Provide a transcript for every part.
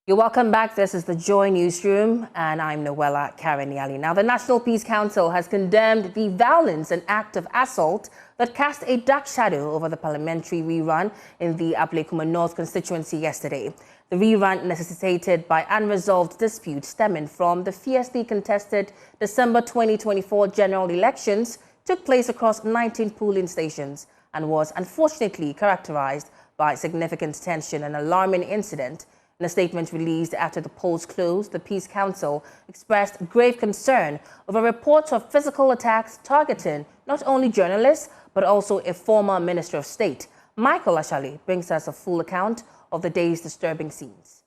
You're welcome back. This is the Joy Newsroom, and I'm Noella Kareniali. Now, the National Peace Council has condemned the violence and act of assault that cast a dark shadow over the parliamentary rerun in the Abkuma North constituency yesterday. The rerun necessitated by unresolved disputes stemming from the fiercely contested December 2024 general elections took place across 19 polling stations and was unfortunately characterized by significant tension and alarming incident. In a statement released after the polls closed, the Peace Council expressed grave concern over reports of physical attacks targeting not only journalists, but also a former Minister of State. Michael Ashali brings us a full account of the day's disturbing scenes.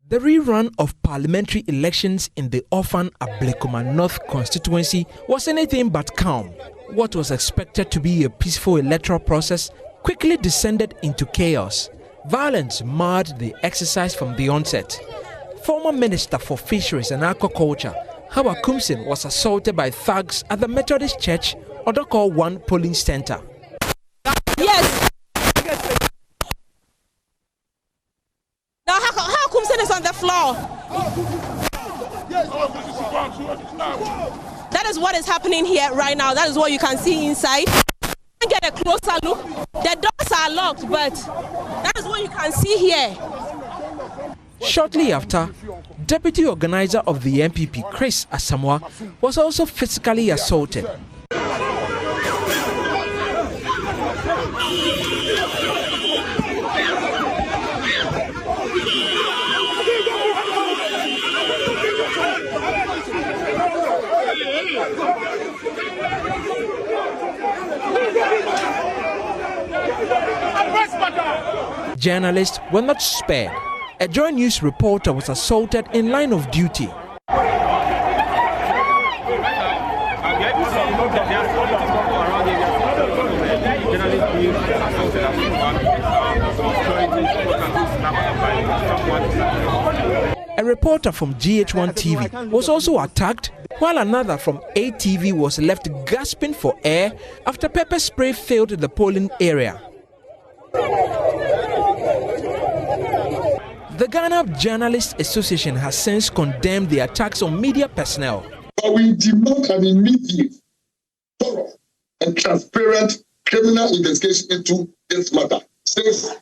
The rerun of parliamentary elections in the orphan Abkuma North constituency was anything but calm. What was expected to be a peaceful electoral process quickly descended into chaos. Violence marred the exercise from the onset. Former Minister for Fisheries and Aquaculture, Araba Orbin, was assaulted by thugs at the Methodist Church, Odoko 1 polling center. Yes. Now, how Orbin is on the floor? That is what is happening here right now. That is what you can see inside. Get a closer look. The doors are locked, but that is what you can see here. Shortly after, Deputy Organizer of the MPP, Chris Asamoah, was also physically assaulted. Journalists were not spared. A Joy News reporter was assaulted in line of duty. A reporter from GH1 TV was also attacked, while another from ATV was left gasping for air after pepper spray filled the polling area. The Ghana Journalists Association has since condemned the attacks on media personnel. But we demand an immediate, thorough, and transparent criminal investigation into this matter. This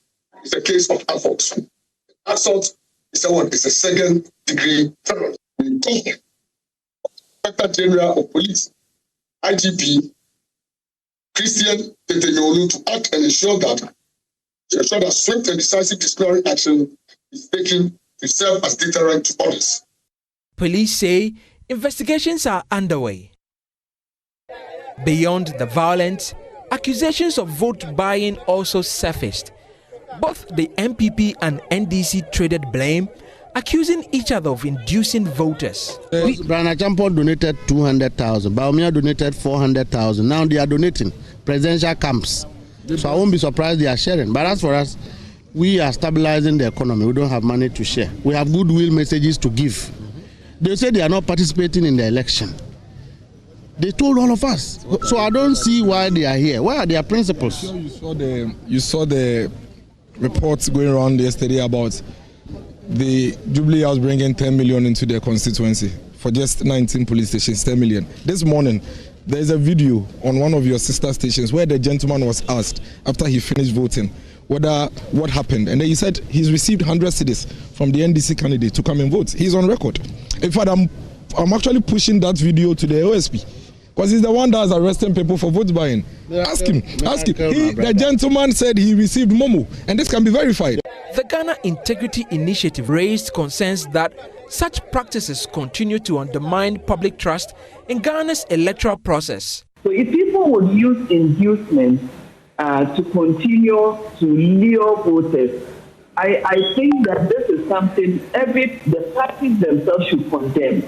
is a case of assault. Assault is a second-degree terrorism. We call the Inspector General of Police, IGP, Christian Tetenyolu, to act and ensure that swift and decisive disciplinary action is taken to serve as deterrent to others. Police say investigations are underway. Beyond the violence, accusations of vote buying also surfaced. Both the MPP and NDC traded blame, accusing each other of inducing voters. Brana Champo donated 200,000, Baumia donated 400,000. Now they are donating presidential camps. So I won't be surprised they are sharing. But as for us, we are stabilizing the economy. We don't have money to share. We have goodwill messages to give. They say they are not participating in the election. They told all of us. So I don't see why they are here. Where are their principles? You saw the reports going around yesterday about the Jubilee House bringing 10 million into their constituency for just 19 police stations, 10 million. This morning, there is a video on one of your sister stations where the gentleman was asked after he finished voting what happened, and then he said he's received 100 cedis from the NDC candidate to come and vote. He's on record. In fact, I'm actually pushing that video to the OSP because he's the one that's arresting people for vote buying. Ask him. The gentleman said he received Momo, and this can be verified. The Ghana Integrity Initiative raised concerns that such practices continue to undermine public trust in Ghana's electoral process. So if people would use inducements to continue to lure voters, I think that this is something the parties themselves should condemn.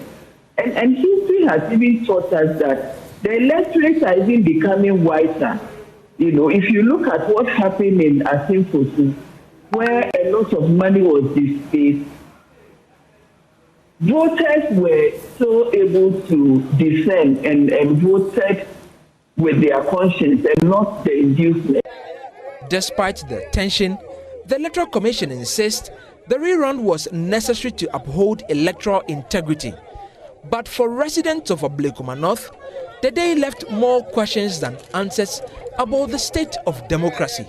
And history has even taught us that the electorates are even becoming wiser. You know, if you look at what happened in Asimfosu, where a lot of money was displaced, voters were so able to defend and voted with their conscience and not the inducement. Despite the tension, The Electoral Commission insists the rerun was necessary to uphold electoral integrity. But for residents of Abkuma North, the day left more questions than answers about the state of democracy.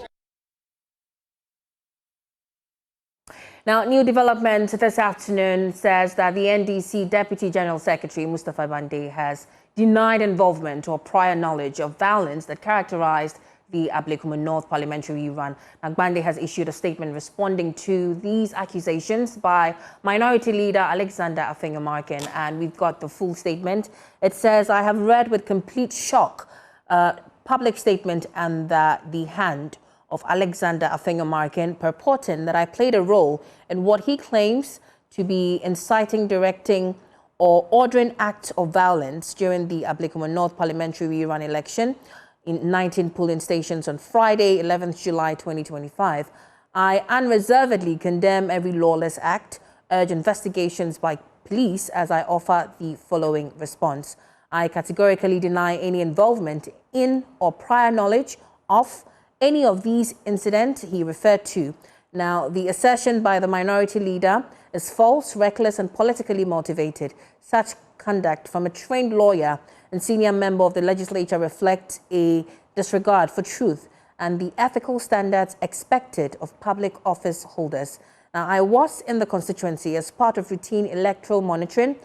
Now, new development this afternoon says that the NDC Deputy General Secretary Mustapha Baffour has denied involvement or prior knowledge of violence that characterized the Abkuma North parliamentary rerun. Now, Baffour has issued a statement responding to these accusations by Minority Leader Alexander Afenyomarkin, and we've got the full statement. It says, "I have read with complete shock public statement and the hand of Alexander Afenyomarkin purporting that I played a role in what he claims to be inciting, directing, or ordering acts of violence during the Abkuma North parliamentary rerun election in 19 polling stations on Friday, 11th July 2025. I unreservedly condemn every lawless act, urge investigations by police as I offer the following response. I categorically deny any involvement in or prior knowledge of any of these incidents he referred to." Now, the assertion by the minority leader is false, reckless, and politically motivated. Such conduct from a trained lawyer and senior member of the legislature reflects a disregard for truth and the ethical standards expected of public office holders. Now, I was in the constituency as part of routine electoral monitoring,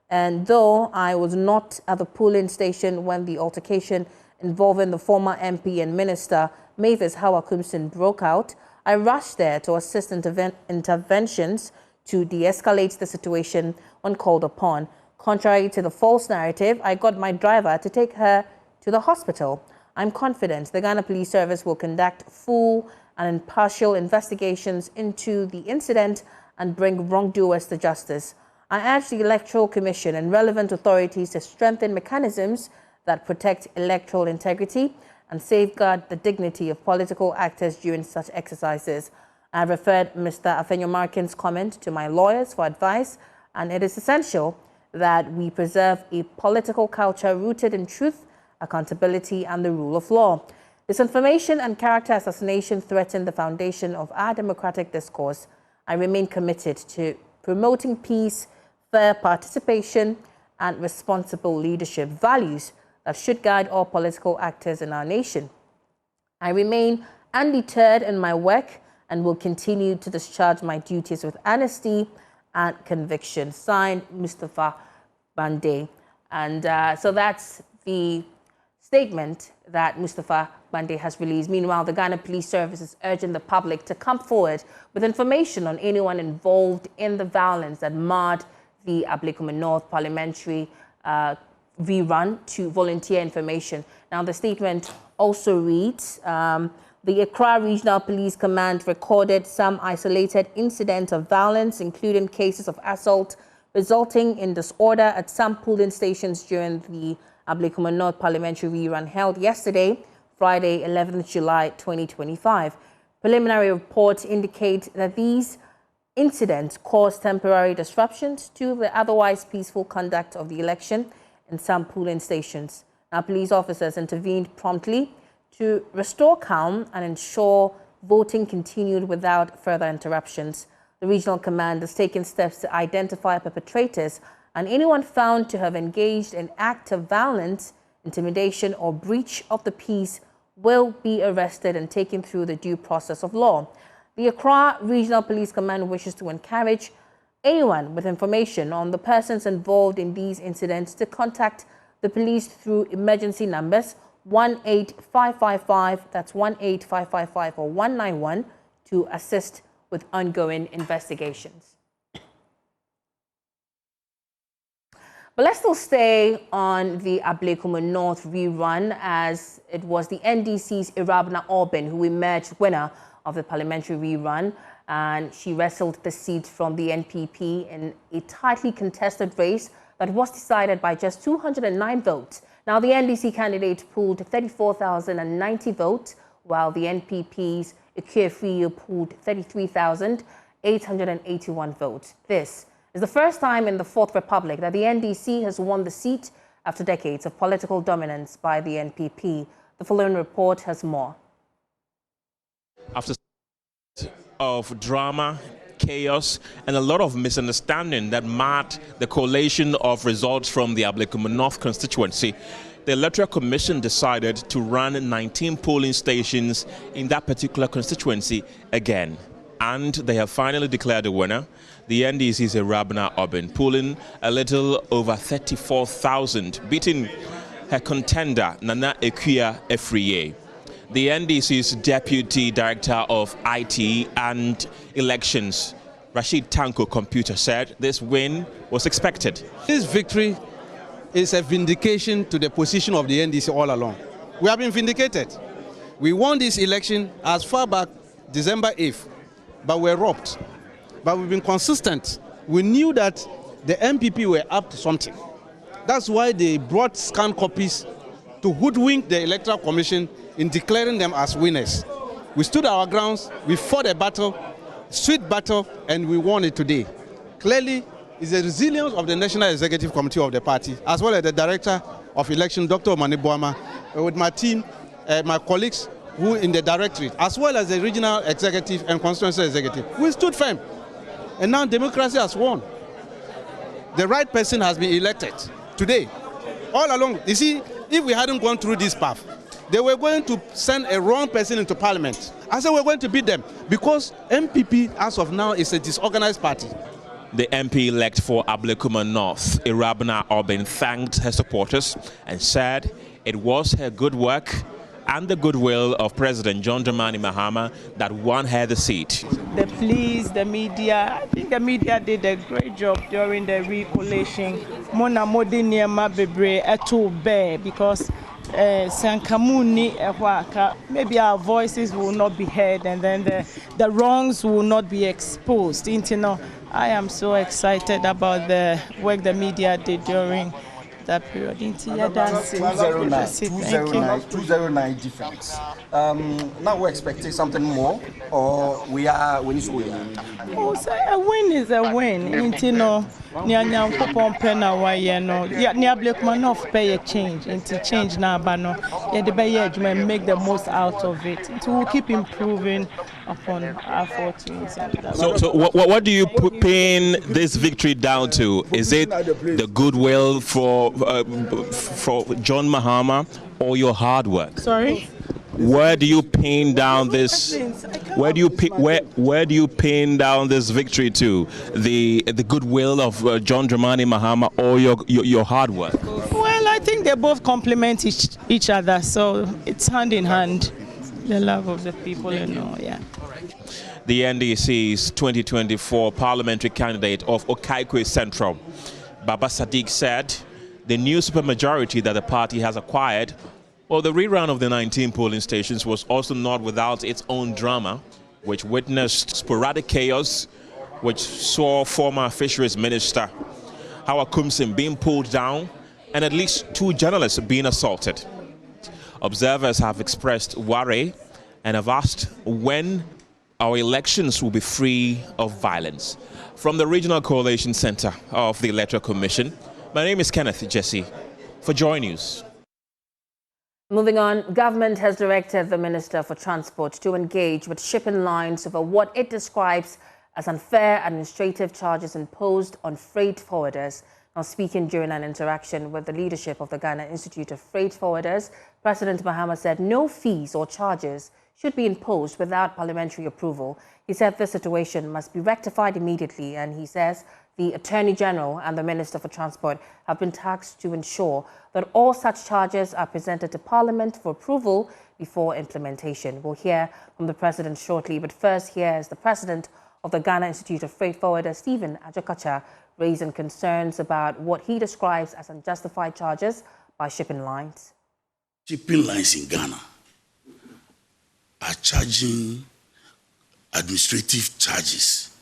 and though I was not at the polling station when the altercation involving the former MP and Minister Mavis Hawakumsin broke out, I rushed there to assist interventions to de-escalate the situation when called upon. Contrary to the false narrative, I got my driver to take her to the hospital. I'm confident the Ghana Police Service will conduct full and impartial investigations into the incident and bring wrongdoers to justice. I urge the Electoral Commission and relevant authorities to strengthen mechanisms that protect electoral integrity and safeguard the dignity of political actors during such exercises. I referred Mr. Afenyomarkin's comment to my lawyers for advice, and it is essential that we preserve a political culture rooted in truth, accountability, and the rule of law. Disinformation and character assassination threaten the foundation of our democratic discourse. I remain committed to promoting peace, fair participation, and responsible leadership, values that should guide all political actors in our nation. I remain undeterred in my work and will continue to discharge my duties with honesty and conviction." Signed, Mustapha Baffour. And so that's the statement that Mustapha Baffour has released. Meanwhile, the Ghana Police Service is urging the public to come forward with information on anyone involved in the violence that marred the Abkuma North parliamentary rerun to volunteer information. Now, the statement also reads, the Accra Regional Police Command recorded some isolated incidents of violence, including cases of assault resulting in disorder at some polling stations during the Abkuma North parliamentary rerun held yesterday, Friday, 11th July 2025. Preliminary reports indicate that these incidents caused temporary disruptions to the otherwise peaceful conduct of the election in some polling stations. Now, police officers intervened promptly to restore calm and ensure voting continued without further interruptions. The regional command has taken steps to identify perpetrators, and anyone found to have engaged in acts of violence, intimidation, or breach of the peace will be arrested and taken through the due process of law. The Accra Regional Police Command wishes to encourage anyone with information on the persons involved in these incidents to contact the police through emergency numbers 18555, that's 18555, or 191 to assist with ongoing investigations. But let's still stay on the Abkuma North rerun, as it was the NDC's Araba Orbin who emerged winner of the parliamentary rerun, and she wrestled the seat from the NPP in a tightly contested race that was decided by just 209 votes. Now, the NDC candidate pooled 34,090 votes, while the NPP's Ikefrio pooled 33,881 votes. This is the first time in the Fourth Republic that the NDC has won the seat after decades of political dominance by the NPP. The following report has more. After of drama, chaos, and a lot of misunderstanding that marred the collation of results from the Abkuma North constituency, the Electoral Commission decided to run 19 polling stations in that particular constituency again. And they have finally declared a winner. The NDC's Araba Orbin, polling a little over 34,000, beating her contender, Nana Ekuya Efriye. The NDC's Deputy Director of IT and Elections, Rashid Tanko Computer, said this win was expected. This victory is a vindication to the position of the NDC all along. We have been vindicated. We won this election as far back December 8th, but we're robbed. But we've been consistent. We knew that the MPP were up to something. That's why they brought scanned copies to hoodwink the Electoral Commission in declaring them as winners. We stood our grounds, we fought a battle, sweet battle, and we won it today. Clearly, it's the resilience of the National Executive Committee of the party, as well as the Director of Election, Dr. Omani, with my team, my colleagues who in the directorate, as well as the regional executive and constituency executive. We stood firm, and now democracy has won. The right person has been elected today. All along, you see, if we hadn't gone through this path, they were going to send a wrong person into parliament. I said we're going to beat them because MPP, as of now, is a disorganized party. The MP-elect for Abkuma North, Araba Orbin, thanked her supporters and said it was her good work and the goodwill of President John Dramani Mahama that won her the seat. The police, the media, I think the media did a great job during the recollation. Mona modi niema bebre eto bear because sankamuni maybe our voices will not be heard and then the wrongs will not be exposed. I am so excited about the work the media did during that period. 209 difference. Now we're expecting something more, or we are winning. Oh, so a win is a win. Abkuma North pay a change into change now, but no, make the most out of it. It will keep improving upon our fortunes. So what do you pin this victory down to? Is it the goodwill for John Mahama or your hard work? Sorry? Where do you pin down this? Where do you pin down this victory to? The goodwill of John Dramani Mahama or your hard work? Well, I think they both complement each other, so it's hand in hand. The love of the people, yeah. The NDC's 2024 parliamentary candidate of Okaikwe Central, Baba Sadiq, said the new supermajority that the party has acquired, well, the rerun of the 19 polling stations was also not without its own drama, which witnessed sporadic chaos, which saw former fisheries minister Howard Kumsin being pulled down and at least 2 journalists being assaulted. Observers have expressed worry and have asked when our elections will be free of violence. From the Regional Coalition Center of the Electoral Commission, my name is Kenneth Jesse for Joy News. Moving on, government has directed the Minister for Transport to engage with shipping lines over what it describes as unfair administrative charges imposed on freight forwarders. Now, speaking during an interaction with the leadership of the Ghana Institute of Freight Forwarders, President Mahama said no fees or charges should be imposed without parliamentary approval. He said this situation must be rectified immediately, and he says the Attorney General and the Minister for Transport have been tasked to ensure that all such charges are presented to Parliament for approval before implementation. We'll hear from the President shortly, but first here is the President of the Ghana Institute of Freight Forwarders, Stephen Ajokacha, raising concerns about what he describes as unjustified charges by shipping lines. Shipping lines in Ghana are charging administrative charges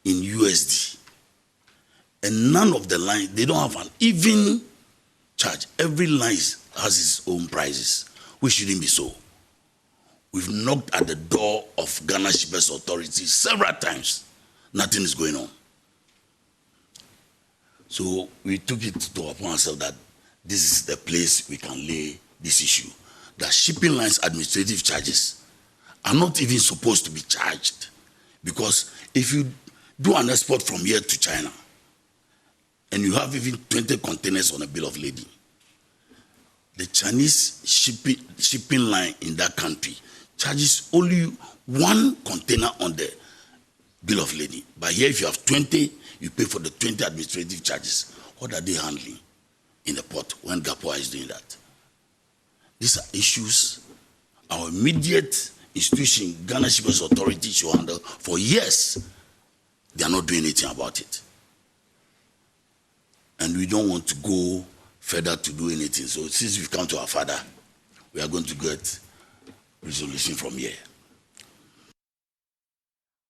in USD, and none of the lines, they don't have an even charge. Every line has its own prices, which shouldn't be so. We've knocked at the door of Ghana Shippers Authority several times. Nothing is going on. So we took it upon ourselves that this is the place we can lay this issue. That shipping lines administrative charges are not even supposed to be charged. Because if you do an export from here to China, and you have even 20 containers on a bill of lading, the Chinese shipping line in that country charges only one container on the bill of lading. But here, if you have 20, you pay for the 20 administrative charges. What are they handling in the port when GAPOA is doing that? These are issues our immediate institution, Ghana Shippers Authority, should handle for years. They are not doing anything about it. And we don't want to go further to do anything. So since we've come to our father, we are going to get resolution from here.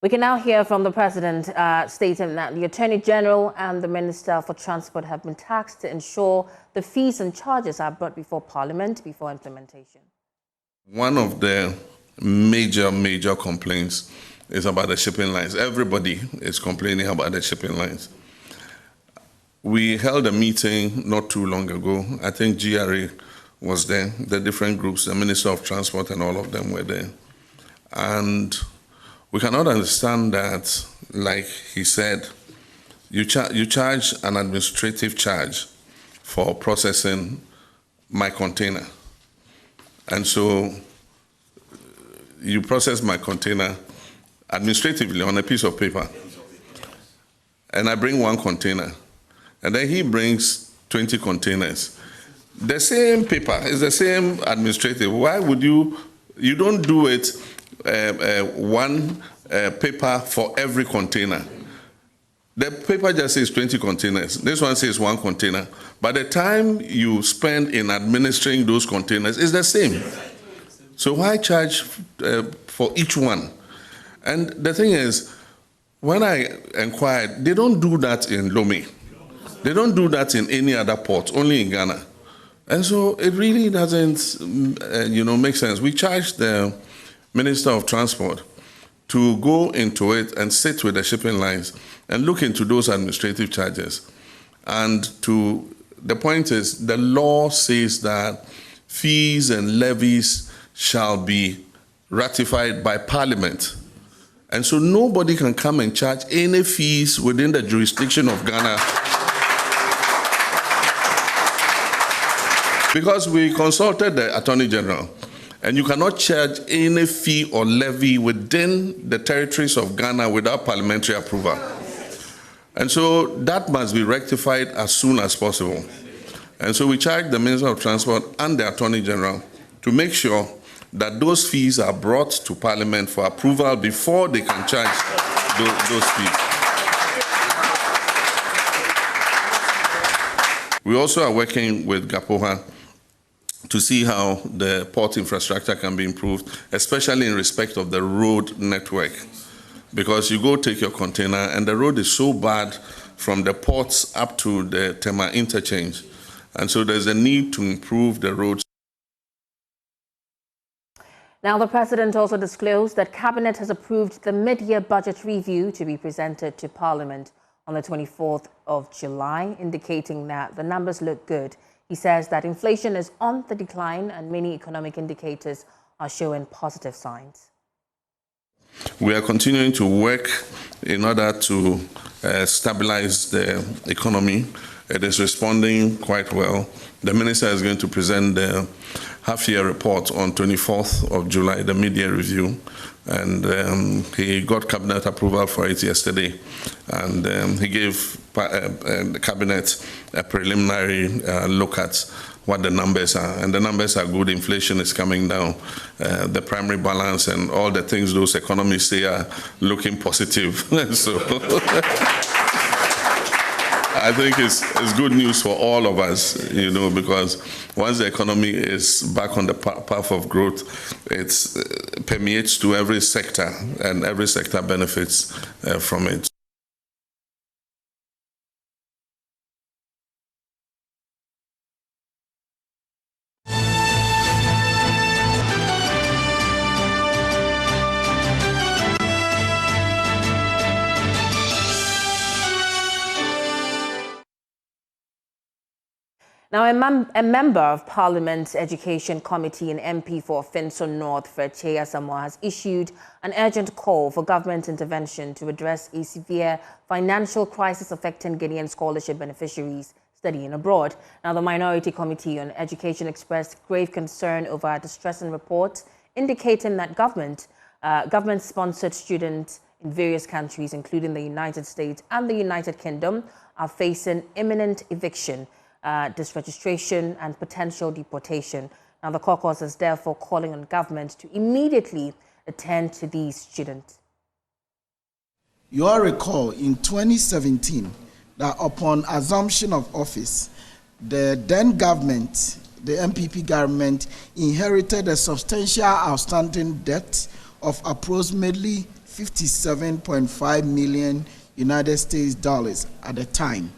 We can now hear from the President stating that the Attorney General and the Minister for Transport have been tasked to ensure the fees and charges are brought before Parliament before implementation. One of the major complaints is about the shipping lines. Everybody is complaining about the shipping lines. We held a meeting not too long ago. I think GRA was there, the different groups, the Minister of Transport and all of them were there. And we cannot understand that, like he said, you charge an administrative charge for processing my container. And so you process my container administratively on a piece of paper. And I bring one container. And then he brings 20 containers. The same paper is the same administrative. Why would you don't do it one paper for every container? The paper just says 20 containers. This one says one container. By the time you spend in administering those containers, it's the same. So why charge for each one? And the thing is, when I inquired, they don't do that in Lomé. They don't do that in any other port, only in Ghana. And so it really doesn't, make sense. We charged the Minister of Transport to go into it and sit with the shipping lines and look into those administrative charges. And the point is, the law says that fees and levies shall be ratified by Parliament. And so nobody can come and charge any fees within the jurisdiction of Ghana. Because we consulted the Attorney General, and you cannot charge any fee or levy within the territories of Ghana without parliamentary approval. And so that must be rectified as soon as possible. And so we charged the Minister of Transport and the Attorney General to make sure that those fees are brought to Parliament for approval before they can charge those fees. We also are working with GAPOA to see how the port infrastructure can be improved, especially in respect of the road network. Because you go take your container and the road is so bad from the ports up to the Tema interchange. And so there's a need to improve the roads. Now, the President also disclosed that Cabinet has approved the mid-year budget review to be presented to Parliament on the 24th of July, indicating that the numbers look good. He says that inflation is on the decline and many economic indicators are showing positive signs. We are continuing to work in order to stabilize the economy. It is responding quite well. The Minister is going to present the half-year report on 24th of July, the mid-year review. And he got Cabinet approval for it yesterday. And he gave the Cabinet a preliminary look at what the numbers are. And the numbers are good. Inflation is coming down. The primary balance and all the things those economists say are looking positive. So I think it's good news for all of us, because once the economy is back on the path of growth, it permeates to every sector, and every sector benefits from it. Now, a member of Parliament's Education Committee and MP for Finso North, Fred Samoa, has issued an urgent call for government intervention to address a severe financial crisis affecting Guinean scholarship beneficiaries studying abroad. Now, the Minority Committee on Education expressed grave concern over a distressing report indicating that government-sponsored students in various countries, including the United States and the United Kingdom, are facing imminent eviction, disregistration and potential deportation. Now, the caucus is therefore calling on government to immediately attend to these students. You all recall in 2017 that upon assumption of office, the then government, the MPP government, inherited a substantial outstanding debt of approximately $57.5 million United States dollars at the time.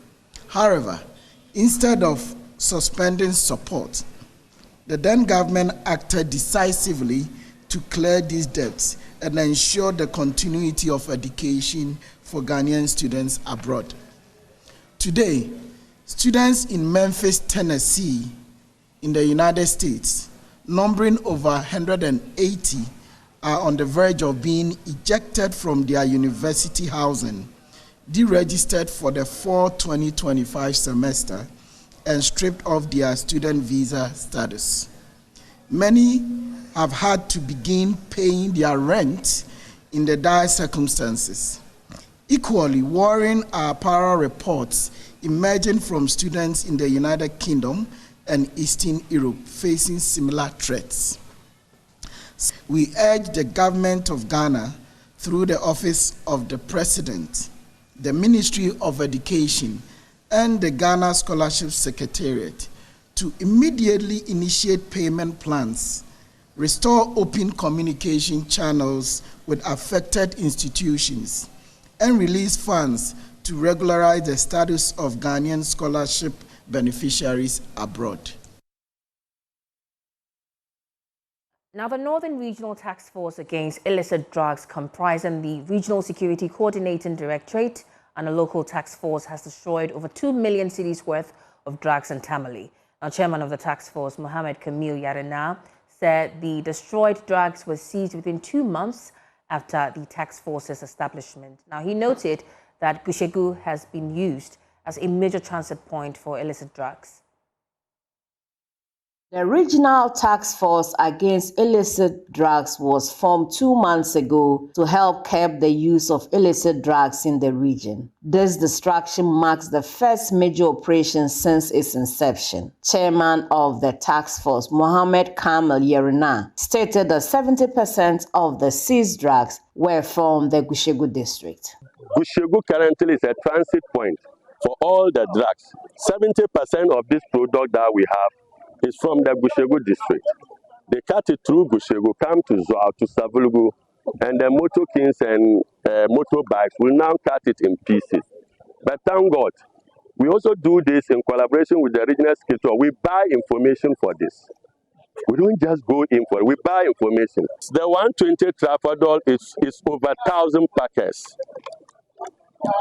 However, instead of suspending support, the then government acted decisively to clear these debts and ensure the continuity of education for Ghanaian students abroad. Today, students in Memphis, Tennessee, in the United States, numbering over 180, are on the verge of being ejected from their university housing, deregistered for the fall 2025 semester, and stripped of their student visa status. Many have had to begin paying their rent in the dire circumstances. Equally worrying are parallel reports emerging from students in the United Kingdom and Eastern Europe facing similar threats. We urge the government of Ghana, through the Office of the President, the Ministry of Education, and the Ghana Scholarship Secretariat, to immediately initiate payment plans, restore open communication channels with affected institutions, and release funds to regularize the status of Ghanaian scholarship beneficiaries abroad. Now, the Northern Regional Task Force Against Illicit Drugs, comprising the Regional Security Coordinating Directorate and a local task force, has destroyed over 2 million cedis worth of drugs in Tamale. Now, Chairman of the task force, Mohammed Kamil Yarena, said the destroyed drugs were seized within 2 months after the task force's establishment. Now, he noted that Gushegu has been used as a major transit point for illicit drugs. The Regional Task Force Against Illicit Drugs was formed 2 months ago to help curb the use of illicit drugs in the region. This distraction marks the first major operation since its inception. Chairman of the task force, Mohammed Kamil Yarena, stated that 70% of the seized drugs were from the Gushegu district. Gushegu currently is a transit point for all the drugs. 70% of this product that we have is from the Gushegu district. They cut it through Gushegu, come to Zoa, to Savulugu, and the motorkings and motorbikes will now cut it in pieces. But thank God, we also do this in collaboration with the regional secretary. We buy information for this. We don't just go in for it, we buy information. The 120 Tramadol is over 1,000 packets.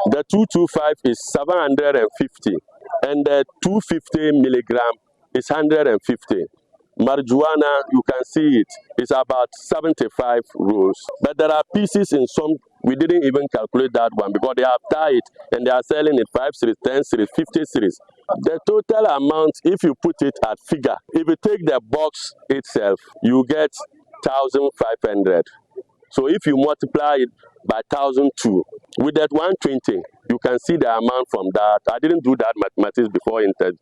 The 225 is 750, and the 250 milligram is 150. Marijuana, you can see it, is about 75 rolls. But there are pieces in some, we didn't even calculate that one because they have tied it and they are selling it 5 series, 10 series, 50 series. The total amount, if you put it at figure, if you take the box itself, you get 1,500. So if you multiply it by 1,002, with that 120, you can see the amount from that. I didn't do that mathematics before interview,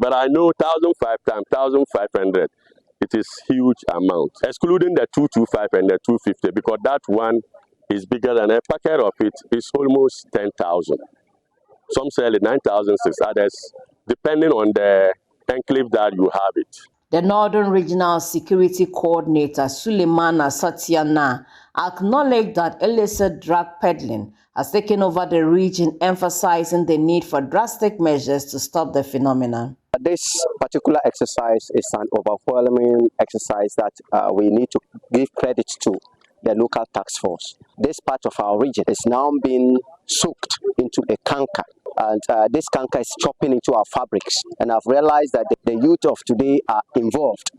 but I know 1,005 times 1,500. It is huge amount, excluding the 225 and the 250, because that one is bigger than a packet of it. It's almost 10,000. Some sell it 9,006, others, depending on the enclave that you have it. The Northern Regional Security Coordinator, Suleimana Satyana, acknowledged that illicit drug peddling has taken over the region, emphasizing the need for drastic measures to stop the phenomenon. This particular exercise is an overwhelming exercise that we need to give credit to the local task force. This part of our region is now being soaked into a canker And this canker is chopping into our fabrics. And I've realized that the youth of today are involved.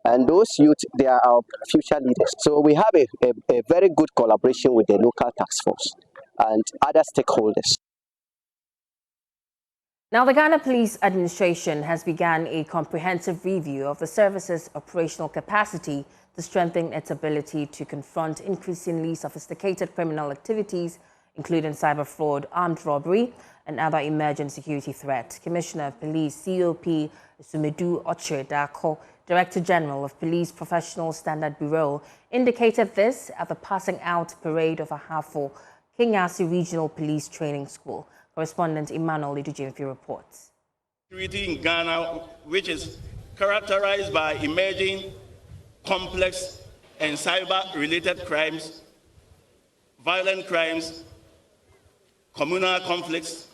And those youth, they are our future leaders. So we have a very good collaboration with the local task force and other stakeholders. Now, the Ghana Police Administration has begun a comprehensive review of the service's operational capacity to strengthen its ability to confront increasingly sophisticated criminal activities, including cyber fraud, armed robbery, and other emerging security threats. Commissioner of Police COP Sumedu Oche Dako, Director General of Police Professional Standard Bureau, indicated this at the passing out parade of Ahafo Kenyasi Regional Police Training School. Correspondent Emmanuel Idujimfi reports. Security in Ghana, which is characterized by emerging complex and cyber-related crimes, violent crimes, communal conflicts,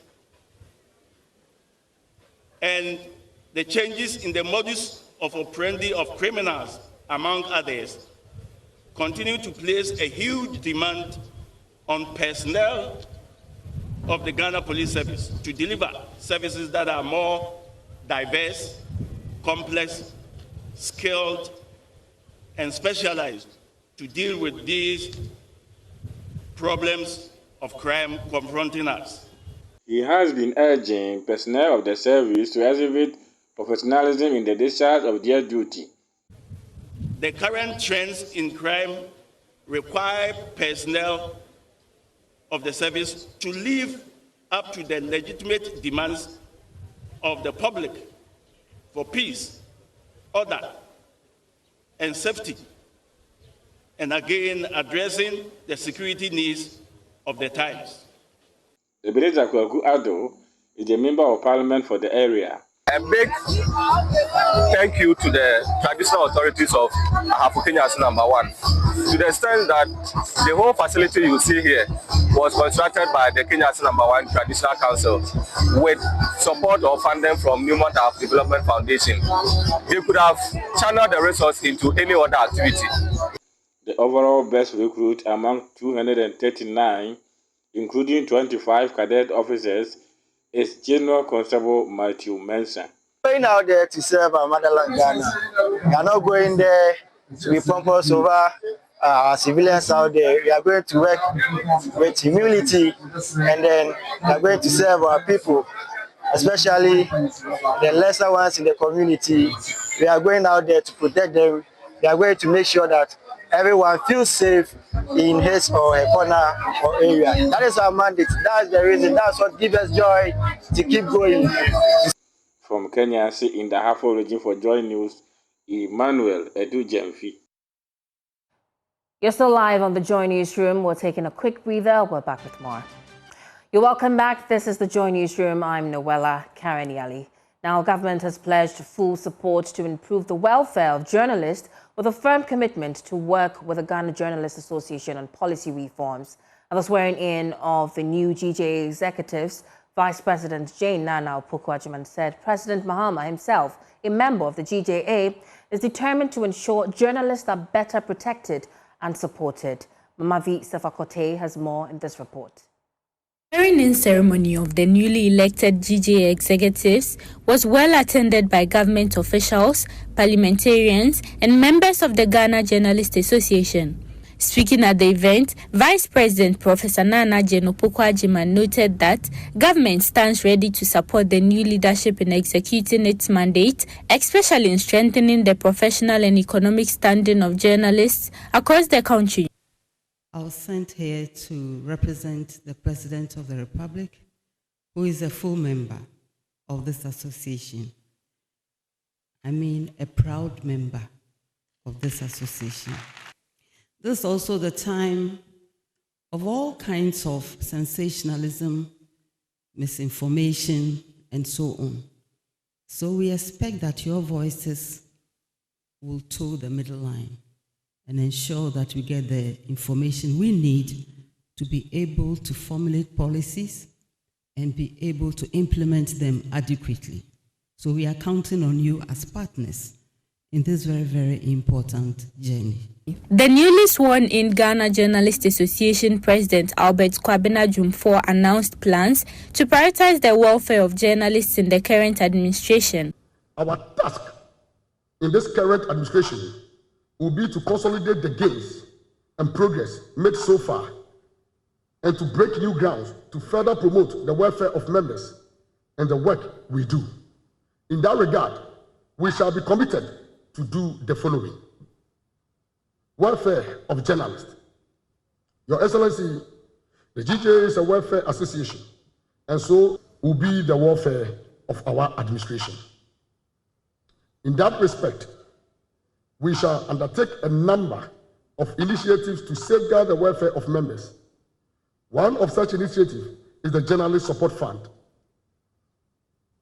and the changes in the modus of operandi of criminals, among others, continue to place a huge demand on personnel of the Ghana Police Service to deliver services that are more diverse, complex, skilled, and specialized to deal with these problems of crime confronting us. He has been urging personnel of the service to exhibit professionalism in the discharge of their duty. The current trends in crime require personnel of the service to live up to the legitimate demands of the public for peace, order, and safety, and again addressing the security needs of the times. Ebenezer Kwaku Ado is a member of parliament for the area. A big thank you to the traditional authorities of Ahafo Kenyasi #1, to the extent that the whole facility you see here was constructed by the Kenyasi #1 Traditional Council with support or funding from Newmont Development Foundation. They could have channeled the resource into any other activity. The overall best recruit among 239, including 25 cadet officers, is General Constable Matthew Mensah. Going out there to serve our motherland Ghana. We are not going there to be pompous over our civilians out there. We are going to work with humility, and then we are going to serve our people, especially the lesser ones in the community. We are going out there to protect them. We are going to make sure that everyone feels safe in his or her corner or area. That is our mandate. That's the reason. That's what gives us joy to keep going. From Kenya, in the Ahafo region for Joy News, Emmanuel Idujimfi. You're still live on the Joy Newsroom. We're taking a quick breather. We're back with more. You're welcome back. This is the Joy Newsroom. I'm Noella Kareniali. Now, government has pledged full support to improve the welfare of journalists with a firm commitment to work with the Ghana Journalists Association on policy reforms. At the swearing in of the new GJA executives, Vice President Jane Nana Opoku-Agyeman said President Mahama himself, a member of the GJA, is determined to ensure journalists are better protected and supported. Mamavi Sefakote has more in this report. The swearing-in ceremony of the newly elected GJA executives was well attended by government officials, parliamentarians, and members of the Ghana Journalists Association. Speaking at the event, Vice President Professor Nana Jane Opoku-Agyeman noted that government stands ready to support the new leadership in executing its mandate, especially in strengthening the professional and economic standing of journalists across the country. I was sent here to represent the President of the Republic, who is a full member of this association. I mean, a proud member of this association. This is also the time of all kinds of sensationalism, misinformation, and so on. So we expect that your voices will toe the middle line and ensure that we get the information we need to be able to formulate policies and be able to implement them adequately. So we are counting on you as partners in this very, very important journey. The newly sworn-in Ghana Journalists Association President Albert Kwabena Jumfor announced plans to prioritize the welfare of journalists in the current administration. Our task in this current administration will be to consolidate the gains and progress made so far and to break new grounds to further promote the welfare of members and the work we do. In that regard, we shall be committed to do the following. Welfare of journalists. Your Excellency, the GJA is a welfare association, and so will be the welfare of our administration. In that respect, we shall undertake a number of initiatives to safeguard the welfare of members. One of such initiatives is the Journalist Support Fund,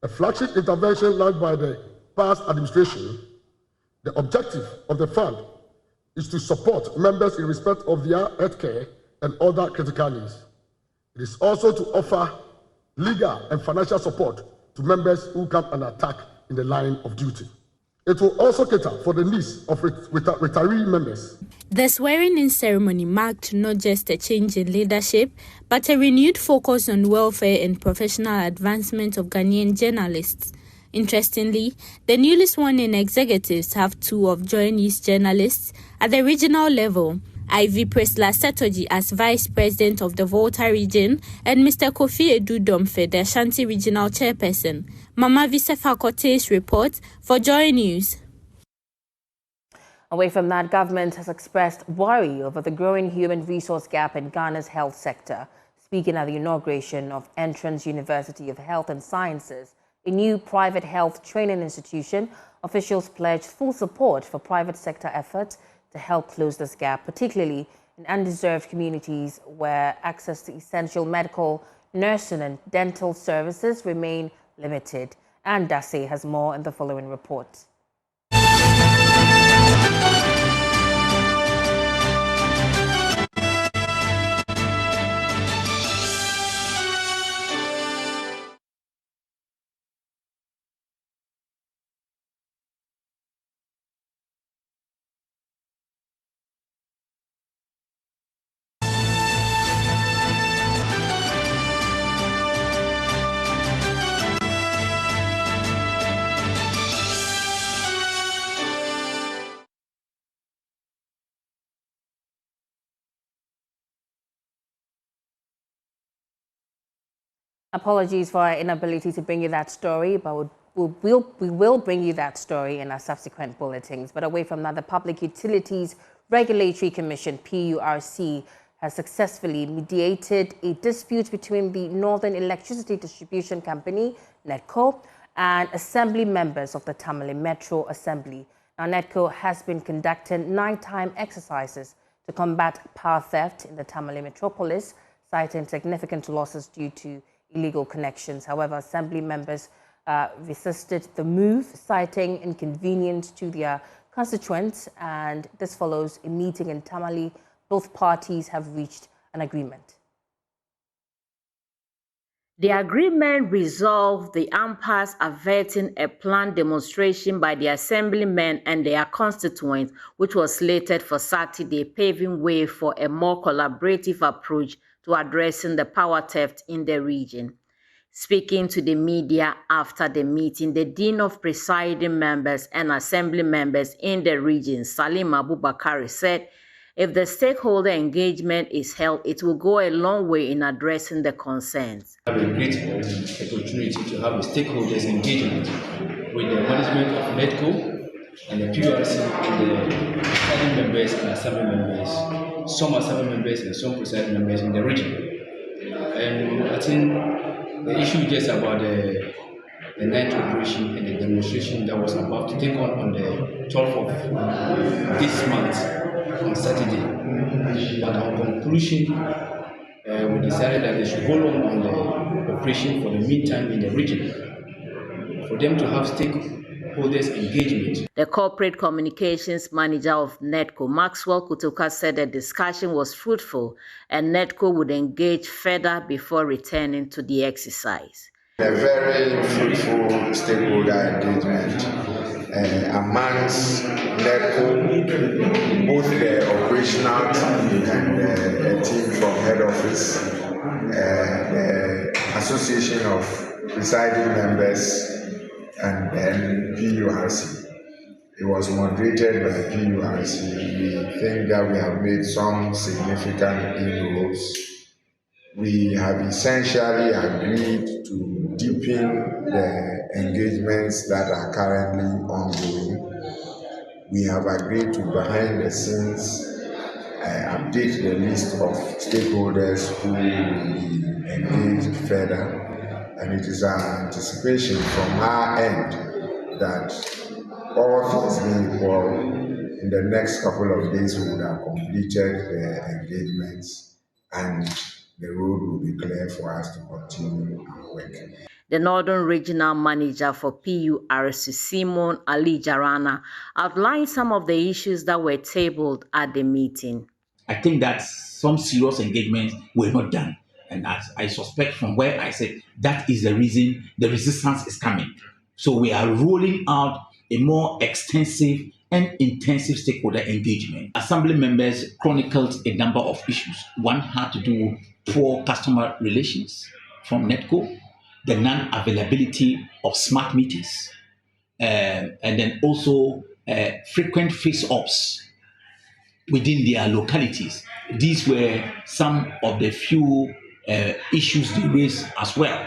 a flagship intervention launched by the past administration. The objective of the fund is to support members in respect of their health care and other critical needs. It is also to offer legal and financial support to members who come under attack in the line of duty. It will also cater for the needs of retiree members. The swearing-in ceremony marked not just a change in leadership, but a renewed focus on welfare and professional advancement of Ghanaian journalists. Interestingly, the newly sworn-in executives have two of joint-use journalists at the regional level, Ivy Presla Setoji as Vice President of the Volta region and Mr. Kofi Edu Domfe, the Ashanti Regional Chairperson. Mama Visefa Kote's report for Joy News. Away from that, government has expressed worry over the growing human resource gap in Ghana's health sector. Speaking at the inauguration of Entrance University of Health and Sciences, a new private health training institution, officials pledged full support for private sector efforts to help close this gap, particularly in undeserved communities where access to essential medical, nursing and dental services remain limited. And Dase has more in the following report. Apologies for our inability to bring you that story, but we will bring you that story in our subsequent bulletins. But away from that, the Public Utilities Regulatory Commission, PURC, has successfully mediated a dispute between the Northern Electricity Distribution Company, NEDCO, and assembly members of the Tamale Metro Assembly. Now, NEDCO has been conducting nighttime exercises to combat power theft in the Tamale metropolis, citing significant losses due to illegal connections. However, assembly members resisted the move, citing inconvenience to their constituents, and this follows a meeting in Tamale. Both parties have reached an agreement. The agreement resolved the impasse, averting a planned demonstration by the assemblymen and their constituents, which was slated for Saturday, paving way for a more collaborative approach to addressing the power theft in the region. Speaking to the media after the meeting, the Dean of Presiding Members and Assembly members in the region, Salim Abubakar, said if the stakeholder engagement is held, it will go a long way in addressing the concerns. We have a great opportunity to have a stakeholders engagement with the management of NEDCO and the PURC and the presiding members and assembly members, some assembly members and some presiding members in the region. And I think the issue just about the night operation and the demonstration that was about to take on the 12th of this month on Saturday. But our conclusion, we decided that they should hold on the operation for the meantime in the region, for them to have stakeholders engagement. The corporate communications manager of NEDCO, Maxwell Kutoka, said the discussion was fruitful and NEDCO would engage further before returning to the exercise. A very fruitful stakeholder engagement, amongst NECO, both the operational team and a team from head office, the Association of Presiding Members, and then PURC. It was moderated by PURC. We think that we have made some significant inroads. We have essentially agreed to deepen the engagements that are currently ongoing. We have agreed to, behind the scenes, update the list of stakeholders who will be engaged further. And it is our anticipation from our end that all things being equal, in the next couple of days we would have completed the engagements and the road will be clear for us to continue our work. The Northern Regional Manager for PURC, Simon Ali Jarana, outlined some of the issues that were tabled at the meeting. I think that some serious engagements were not done. And as I suspect from where I said, that is the reason the resistance is coming. So we are rolling out a more extensive and intensive stakeholder engagement. Assembly members chronicled a number of issues. One had to do with poor customer relations from NETCO, the non-availability of smart meters, and then also frequent face-offs within their localities. These were some of the few issues they raised as well.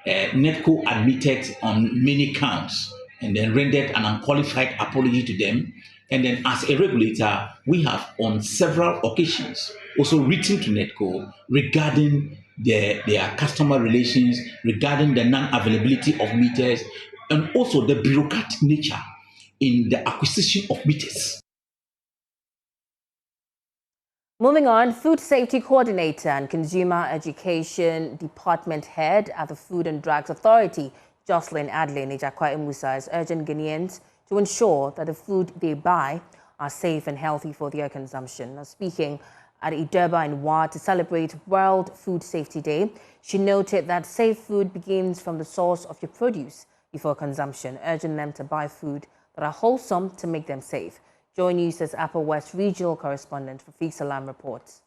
NETCO admitted on many counts and then rendered an unqualified apology to them. And then as a regulator, we have on several occasions also written to NETCO regarding their customer relations, regarding the non-availability of meters, and also the bureaucratic nature in the acquisition of meters. Moving on, Food Safety Coordinator and Consumer Education Department Head at the Food and Drugs Authority, Jocelyn Adlin Ejakwa Musa, is urging Ghanaians to ensure that the food they buy are safe and healthy for their consumption. Now, speaking at Idurba in Wa to celebrate World Food Safety Day, she noted that safe food begins from the source of your produce before consumption, urging them to buy food that are wholesome to make them safe. Joy News' Upper West Regional Correspondent Rafiq Salam reports.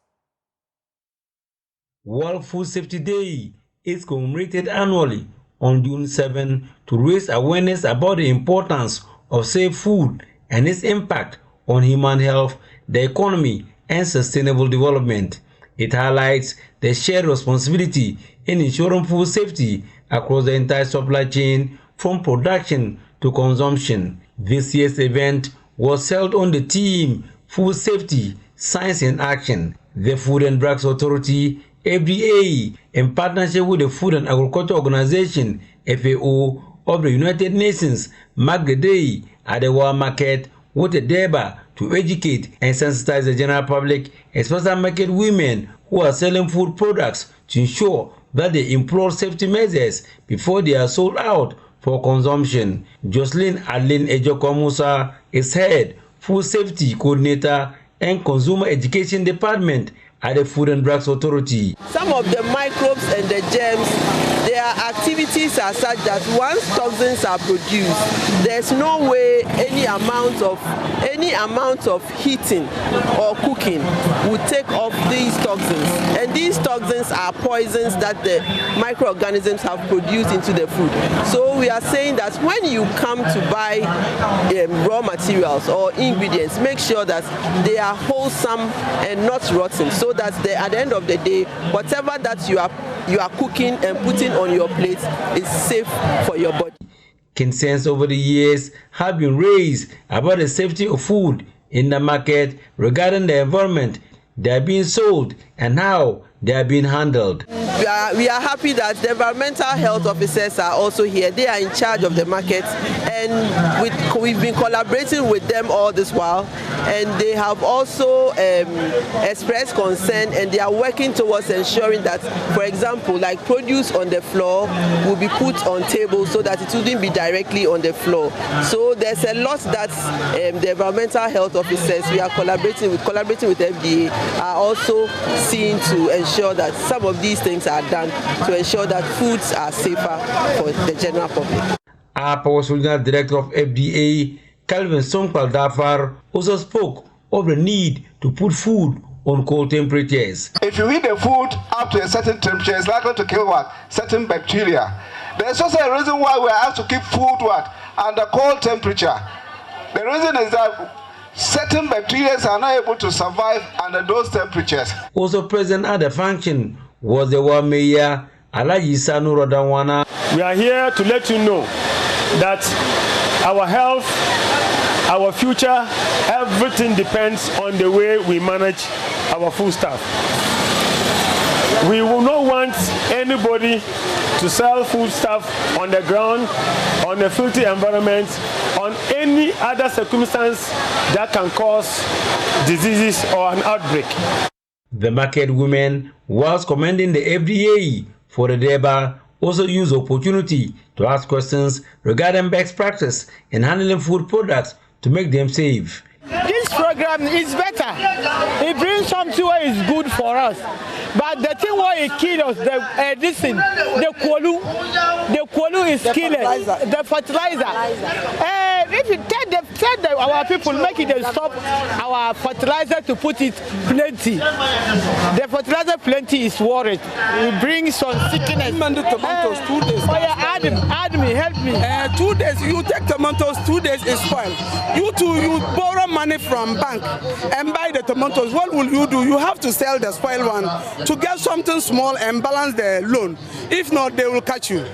World Food Safety Day is commemorated annually on June 7 to raise awareness about the importance of safe food and its impact on human health, the economy, and sustainable development. It highlights the shared responsibility in ensuring food safety across the entire supply chain from production to consumption. This year's event was held on the theme Food Safety, Science in Action. The Food and Drugs Authority, FDA, in partnership with the Food and Agriculture Organization, FAO, of the United Nations, marked the day at the World Market with a endeavor to educate and sensitize the general public, especially market women who are selling food products, to ensure that they employ safety measures before they are sold out for consumption. Jocelyn Adlin Ejokwa Musa is head Food Safety Coordinator and Consumer Education Department at the Food and Drugs Authority. Some of the microbes and the germs, their activities are such that once toxins are produced, there's no way any amount of heating or cooking would take off these toxins. And these toxins are poisons that the microorganisms have produced into the food. So we are saying that when you come to buy raw materials or ingredients, make sure that they are wholesome and not rotten, so that at the end of the day, whatever that you are cooking and putting on your plate is safe for your body. Concerns over the years have been raised about the safety of food in the market regarding the environment they are being sold and how they are being handled. We are happy that the environmental health officers are also here. They are in charge of the market, and we've been collaborating with them all this while, and they have also expressed concern, and they are working towards ensuring that, for example, like produce on the floor will be put on tables so that it wouldn't be directly on the floor. So there's a lot that the environmental health officers we are collaborating with FDA are also seeing to ensure that some of these things are done to ensure that foods are safer for the general public. Araba Orbin, Director of FDA, Calvin Sompal Dafar also spoke of the need to put food on cold temperatures. If you eat the food up to a certain temperature, it's likely to kill what? Certain bacteria. There's also a reason why we have to keep food what? Under cold temperature. The reason is that certain bacteria are not able to survive under those temperatures. Also present at the function was the war mayor Alaji Sanu Rodawana. We are here to let you know that our health, our future, everything depends on the way we manage our food stuff. We will not want anybody to sell food stuff on the ground, on a filthy environment, on any other circumstance that can cause diseases or an outbreak. The market women, whilst commending the FDA for the deba, also use opportunity to ask questions regarding best practice in handling food products to make them safe. This program is better. It brings something where it's good for us. But the thing where it kills us, the kwolu is killing the fertilizer. If you tell our people, make it stop our fertilizer to put it plenty. The fertilizer plenty is worried. It brings some sickness. The tomatoes 2 days. Oh yeah, add me, help me. 2 days, you take tomatoes, 2 days is spoiled. You borrow money from bank and buy the tomatoes. What will you do? You have to sell the spoiled one to get something small and balance the loan. If not, they will catch you.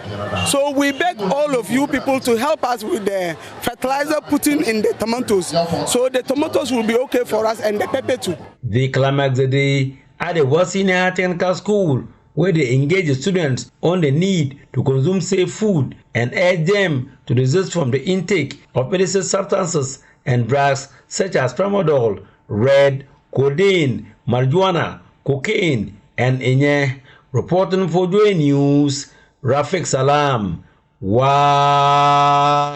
So we beg all of you people to help us with the fertilizer putting in the tomatoes. So the tomatoes will be okay for us and the pepper too. The climax the day at the World Senior Technical School, where they engage the students on the need to consume safe food and urge them to desist from the intake of illicit substances and drugs such as tramadol, red, codeine, marijuana, cocaine, and enye. Reporting for Joy News, Rafik Salam. Wow.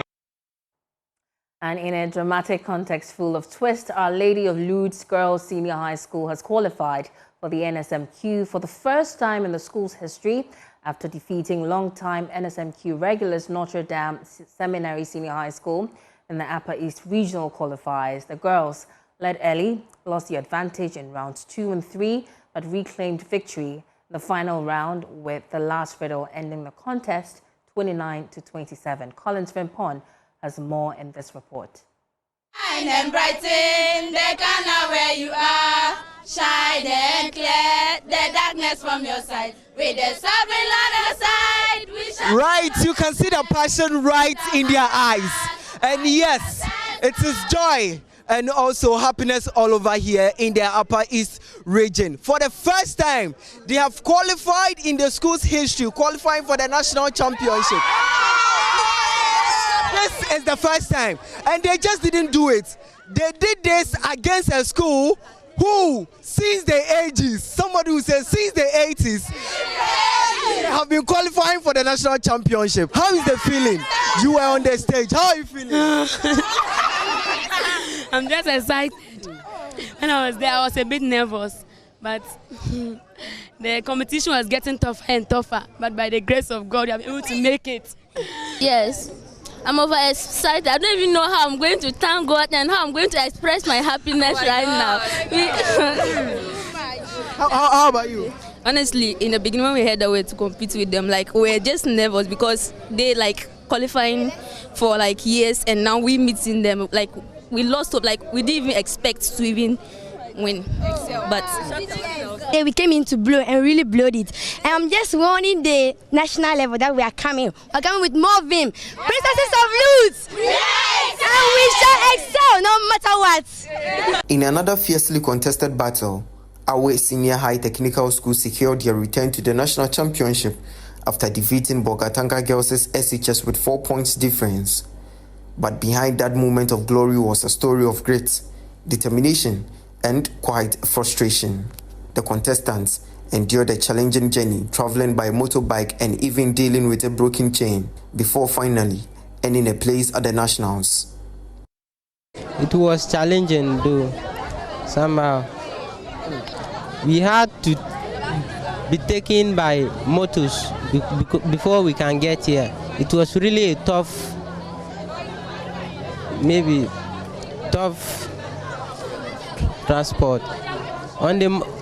And in a dramatic context full of twist, Our Lady of Lourdes Girls Senior High School has qualified for the NSMQ for the first time in the school's history after defeating long-time NSMQ regulars Notre Dame Seminary Senior High School in the Upper East Regional qualifiers. The girls, led early, lost the advantage in rounds 2 and 3, but reclaimed victory in the final round, with the last riddle ending the contest 29-27. Collins Frimpon has more in this report. Shine and brighten the corner where you are. Shine and clear the darkness from your side. With the sovereign Lord aside, we shall. Right, you can see the passion right in their eyes. And yes, it is joy and also happiness all over here in their Upper East region. For the first time, they have qualified in the school's history, qualifying for the national championship. This is the first time, and they just didn't do it. They did this against a school who, since the 80s, somebody who says since the 80s, have been qualifying for the national championship. How is the feeling? You were on the stage. How are you feeling? I'm just excited. When I was there, I was a bit nervous, but the competition was getting tougher and tougher. But by the grace of God, I'm able to make it. Yes. I'm overexcited. I don't even know how I'm going to thank God and how I'm going to express my happiness now. How about you? Honestly, in the beginning when we heard that we had to compete with them, like we were just nervous because they like qualifying for like years, and now we meeting them. Like we lost hope. Like we didn't even expect to even win. But we came in to blow and really blowed it. And I'm just warning the national level that we are coming. We're coming with more vim. Princesses of Lourdes! Yes! And we shall excel no matter what. In another fiercely contested battle, our Senior High Technical School secured their return to the national championship after defeating Bogatanga Girls' SHS with 4 points difference. But behind that moment of glory was a story of grit, determination, and quite frustration. The contestants endured a challenging journey, traveling by motorbike and even dealing with a broken chain, before finally earning a place at the Nationals. It was challenging though, somehow. We had to be taken by motors before we can get here. It was really a tough maybe tough transport.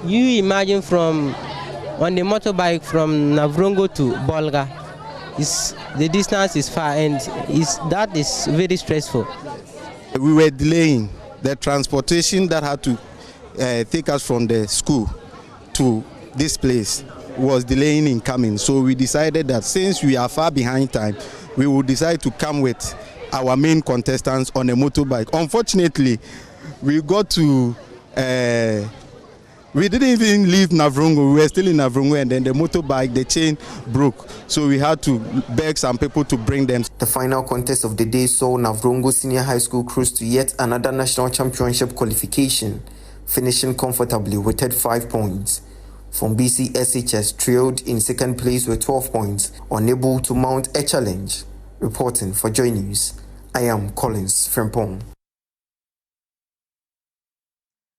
You imagine on the motorbike from Navrongo to Bolga, the distance is far and that is very stressful. We were delaying the transportation that had to take us from the school to this place was delaying in coming. So we decided that since we are far behind time, we would decide to come with our main contestants on a motorbike. Unfortunately, we got to we didn't even leave Navrongo. We were still in Navrongo, and then the motorbike, the chain broke. So we had to beg some people to bring them. The final contest of the day saw Navrongo Senior High School cruise to yet another national championship qualification, finishing comfortably with 35 points. From BC SHS trailed in second place with 12 points, unable to mount a challenge. Reporting for Joy News, I am Collins Frimpong.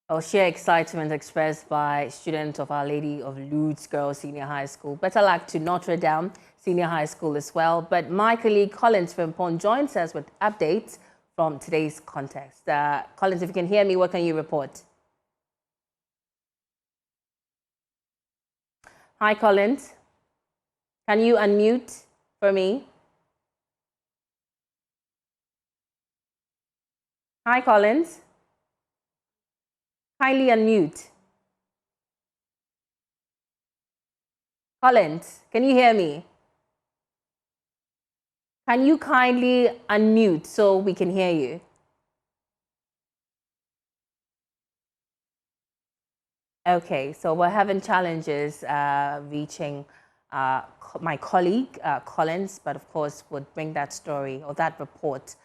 I'll share excitement expressed by students of Our Lady of Lourdes Girls Senior High School. Better luck to Notre Dame Senior High School as well. But my colleague Collins Frimpong joins us with updates from today's contest. Collins, if you can hear me, what can you report? Hi, Collins. Can you unmute for me? Hi, Collins. Kindly unmute. Collins, can you hear me? Can you kindly unmute so we can hear you? Okay, so we're having challenges reaching my colleague, Collins, but of course would bring that story or that report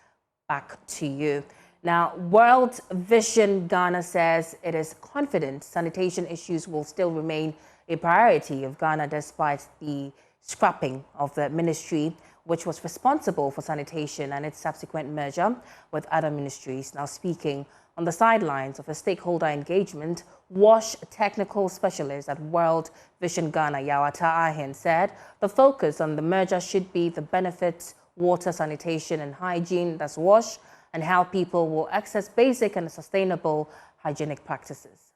back to you. Now, World Vision Ghana says it is confident sanitation issues will still remain a priority of Ghana despite the scrapping of the ministry, which was responsible for sanitation and its subsequent merger with other ministries. Now, speaking on the sidelines of a stakeholder engagement, WASH technical specialist at World Vision Ghana, Yawata Ahin, said the focus on the merger should be the benefits, water, sanitation and hygiene, that's WASH, and how people will access basic and sustainable hygienic practices.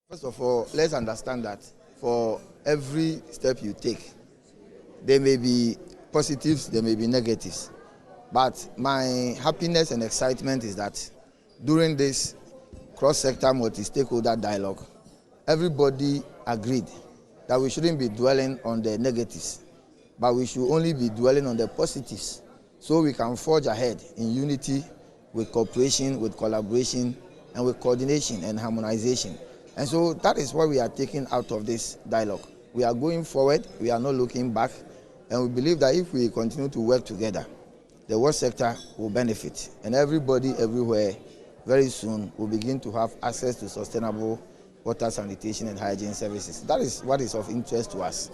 First of all, let's understand that for every step you take, there may be positives, there may be negatives. But my happiness and excitement is that during this cross-sector multi-stakeholder dialogue, everybody agreed that we shouldn't be dwelling on the negatives, but we should only be dwelling on the positives, so we can forge ahead in unity, with cooperation, with collaboration, and with coordination and harmonization. And so that is what we are taking out of this dialogue. We are going forward, we are not looking back, and we believe that if we continue to work together, the world sector will benefit, and everybody everywhere very soon will begin to have access to sustainable water, sanitation, and hygiene services. That is what is of interest to us.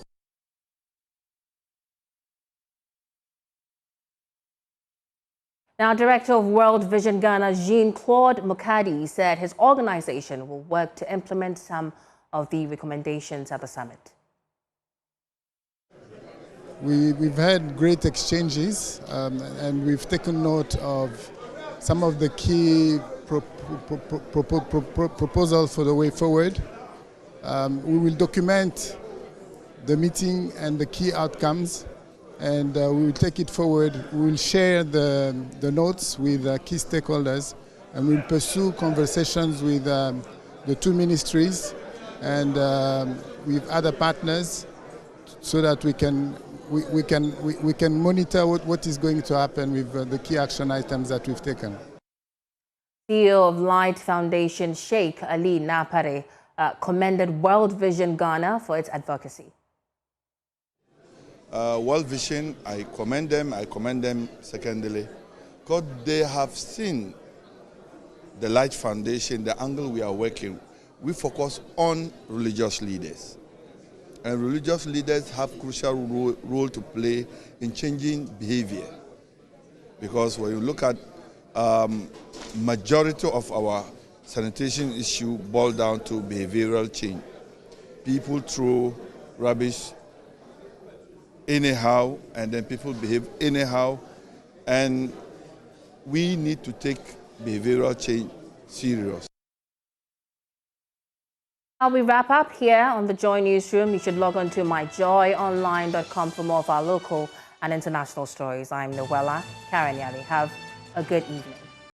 Now, Director of World Vision Ghana, Jean-Claude Mukadi, said his organization will work to implement some of the recommendations at the summit. We've had great exchanges and we've taken note of some of the key proposals for the way forward. We will document the meeting and the key outcomes, and we will take it forward. We will share the notes with key stakeholders, and we'll pursue conversations with the two ministries and with other partners so that we can monitor what is going to happen with the key action items that we've taken. CEO of Light Foundation, Sheikh Ali Napare, commended World Vision Ghana for its advocacy. World Vision, I commend them secondly, because they have seen the Light Foundation, the angle we are working. We focus on religious leaders. And religious leaders have crucial role to play in changing behavior. Because when you look at majority of our sanitation issue boil down to behavioral change. People throw rubbish anyhow, and then people behave anyhow. And we need to take behavioral change serious. Now we wrap up here on the Joy Newsroom. You should log on to myjoyonline.com for more of our local and international stories. I'm Noella Karanyali. Have a good evening.